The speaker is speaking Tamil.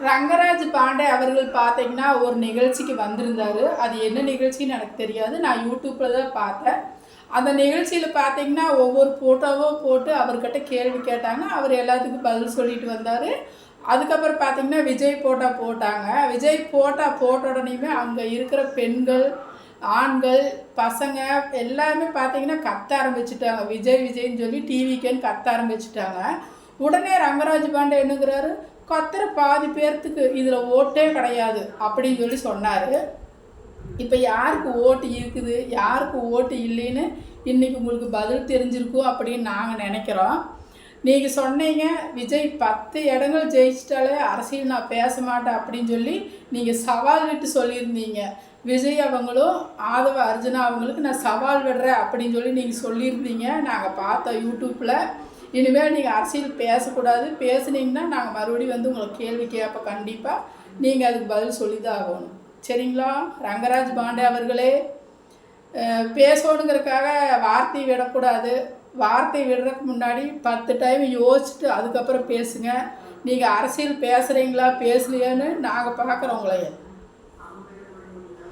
ரங்கராஜ் பாண்டே அவர்கள் பார்த்தீங்கன்னா ஒரு நிகழ்ச்சிக்கு வந்திருந்தார். அது என்ன நிகழ்ச்சின்னு எனக்கு தெரியாது. நான் யூடியூப்பில் தான் பார்த்தேன். அந்த நிகழ்ச்சியில் பார்த்தீங்கன்னா ஒவ்வொரு ஃபோட்டோவோ போட்டு அவர்கிட்ட கேள்வி கேட்டாங்க. அவர் எல்லாத்துக்கும் பதில் சொல்லிட்டு வந்தார். அதுக்கப்புறம் பார்த்தீங்கன்னா விஜய் ஃபோட்டோ போட்டாங்க. விஜய் ஃபோட்டோ போட்ட உடனேயுமே அங்கே இருக்கிற பெண்கள், ஆண்கள், பசங்க எல்லாருமே பார்த்தீங்கன்னா கத்த ஆரம்பிச்சிட்டாங்க. விஜய் விஜய்ன்னு சொல்லி டிவிக்கேன்னு கத்த ஆரம்பிச்சிட்டாங்க. உடனே ரங்கராஜ் பாண்டே என்னங்கிறாரு, கத்துற பாதி பேர்த்துக்கு இதில் ஓட்டே கிடையாது அப்படின்னு சொல்லி சொன்னார். இப்போ யாருக்கு ஓட்டு இருக்குது, யாருக்கு ஓட்டு இல்லைன்னு இன்றைக்கி உங்களுக்கு பதில் தெரிஞ்சிருக்கும் அப்படின்னு நாங்கள் நினைக்கிறோம். நீங்கள் சொன்னீங்க விஜய் 10 இடங்கள் ஜெயிச்சிட்டாலே அரசியல் நான் பேச மாட்டேன் அப்படின்னு சொல்லி நீங்கள் சவால் விட்டு சொல்லியிருந்தீங்க. விஜய் அவங்களும் ஆதவ அர்ஜுனா அவங்களுக்கு நான் சவால் விடுறேன் அப்படின்னு சொல்லி நீங்கள் சொல்லியிருந்தீங்க. நாங்கள் பார்த்தோம் யூடியூப்பில். இனிமேல் நீங்கள் அரசியல் பேசக்கூடாது, பேசுனீங்கன்னா நாங்கள் மறுபடியும் வந்து உங்களை கேள்வி கேட்போம். கண்டிப்பாக நீங்கள் அதுக்கு பதில் சொல்லி தான் ஆகணும். சரிங்களா? ரங்கராஜ் பாண்டே அவர்களே, பேசணுங்கிறதுக்காக வார்த்தை விடக்கூடாது. வார்த்தை விடுறதுக்கு முன்னாடி 10 டைம் யோசிச்சுட்டு அதுக்கப்புறம் பேசுங்க. நீங்கள் அரசியல் பேசுகிறீங்களா பேசலையான்னு நாங்கள் பார்க்குறோம் உங்களைய.